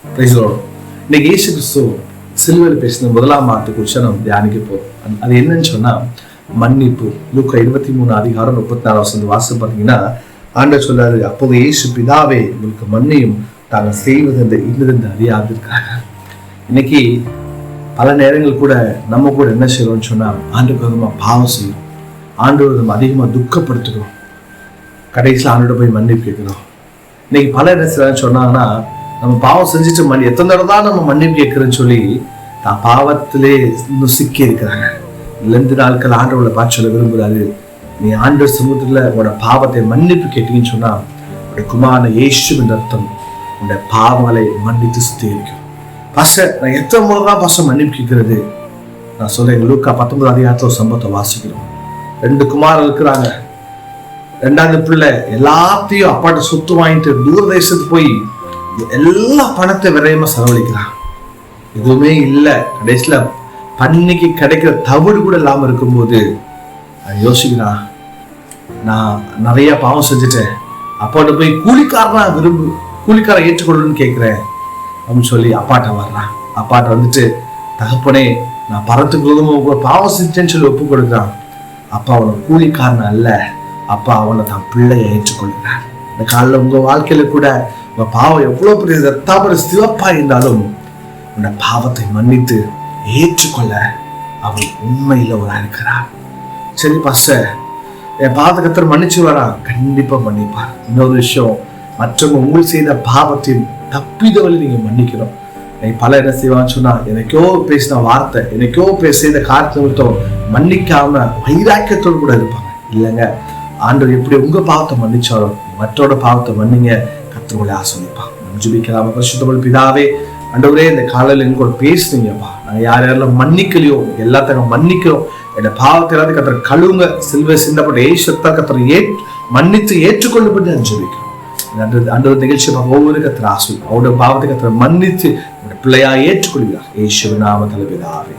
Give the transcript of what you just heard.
இன்னைக்கு இயேசு கிறிஸ்து சிலுவையில் பேசின முதலாம் வார்த்தை குறித்து நம்ம தியானிக்க போறோம். அது என்னன்னு சொன்னா மன்னிப்பு. லூக்கா 23:34 வாசம் பார்த்தீங்கன்னா ஆண்டவர் சொல்றாரு, அப்போது இயேசு பிதாவே உங்களுக்கு மன்னியும், தாங்கள் செய்வது இந்த இன்னதென்று அறியாது இருக்காங்க. இன்னைக்கு பல நேரங்கள் கூட நம்ம கூட என்ன செய்யறோம்னு சொன்னா ஆண்டுக்கு அதிகமாக பாவம் செய்யும், ஆண்டோட நம்ம அதிகமாக துக்கப்படுத்துகிறோம், கடைசியில் ஆண்டோட போய் மன்னிப்பு கேட்கிறோம். இன்னைக்கு பல என்ன செய்யறான்னு சொன்னாங்கன்னா, நம்ம பாவம் செஞ்சுட்டு எத்தனை தடவை தான் நம்ம மன்னிப்பு கேட்கிறேன்னு சொல்லி தான் பாவத்திலே இன்னும் சிக்கி இருக்கிறாங்க. 2 நாட்கள் ஆண்டவர்களை பார்த்து சொல்ல விரும்புகிறாரு, நீ ஆண்டவர் சமூகத்தில் உன்னோட பாவத்தை மன்னிப்பு கேட்டீங்கன்னு சொன்னா உடைய குமாரன இயேசுவின் அர்த்தம் உன்னுடைய பாவங்களை மன்னித்து சுத்திகரிக்கும். பாஸ்டர், நான் எத்தனை முறை தான் பாஸ்டர் மன்னிப்பு கேட்கிறது? நான் சொல்றேன், லூக்கா 19 ஒரு சம்பவத்தை வாசிக்கிறோம். 2 குமாரர் இருக்கிறாங்க. 2வது பிள்ளை எல்லாத்தையும் அப்பாட்ட சொத்து வாங்கிட்டு தூர தேசத்துக்கு போய் எல்லா பணத்தை விரையமா செலவழிக்கிறான். எதுவுமே இல்லை. கடைசியில பன்னிக்கு கிடைக்கிற தவிடு கூட இல்லாம இருக்கும்போது யோசிக்கிறான், நான் நிறைய பாவம் செஞ்சுட்டேன், அப்பாட்ட போய் கூலிக்காரன் ஏற்றுக்கொள்ளுன்னு கேட்கிறேன் அப்படின்னு சொல்லி அப்பாட்ட வர்றான். அப்பாட்ட வந்துட்டு, தகப்பனே நான் பறத்துக்குள்ள பாவம் செஞ்சேன்னு சொல்லி ஒப்பு கொடுக்குறான். அப்பா அவனை கூலிக்காரன் அல்ல, அப்பா அவனை தான் பிள்ளையை ஏற்றுக்கொள்கிறான். இந்த காலையில் உங்க வாழ்க்கையில கூட உங்க பாவம் எவ்வளவு பெரிய ரத்தாபர சிவப்பா இருந்தாலும் உன்னை பாவத்தை மன்னித்து ஏற்றுக்கொள்ள அவன் உண்மையில ஒரு இருக்கிறார். சரி பாஸ்டர், என் பாவத்தை கர்த்தர் மன்னிச்சு வரா, கண்டிப்பா மன்னிப்பார். இன்னொரு விஷயம், மற்றவங்க உங்களுக்கு செய்த பாவத்தின் தப்பிதவரை நீங்க மன்னிக்கணும். பல என்ன செய்வான்னு சொன்னா, எனக்கோ பேசின வார்த்தை, எனக்கோ செய்த காரியத்தை மன்னிக்காம வைராக்கியத்தோடு கூட இருப்பாங்க. இல்லைங்க, ஆண்டவர் எப்படி உங்க பாவத்தை மன்னிச்சாலும் மற்றோட பாவத்தை மன்னிங்க, கர்த்தர் ஆசீர்வதிப்பார். ஜெபிக்கலாமா? பரிசுத்த பிதாவே, ஆண்டவரே இந்த காலையில் எங்க கூட பேசுனீங்கப்பா, நாங்கள் யாரெல்லாம் மன்னிக்கலையோ எல்லாத்தையும் மன்னிக்கிறோம். என்னோட பாவத்தை எல்லாத்தையும் கர்த்தர் கழுவுங்க, சிலுவை சிந்தப்பட்ட ஏசத்தா கர்த்தர் மன்னித்து ஏற்றுக்கொள்ளப்பட்டு ஜெபிக்கிறோம். ஆண்டவர் நிகழ்ச்சி ஒவ்வொரு கர்த்தர் ஆசீர்வதிப்பார். அவருடைய பாவத்தை கர்த்தர் மன்னித்து பிள்ளையா ஏற்றுக்கொள்கிறார். இயேசுவின் நாமத்தில் பிதாவே.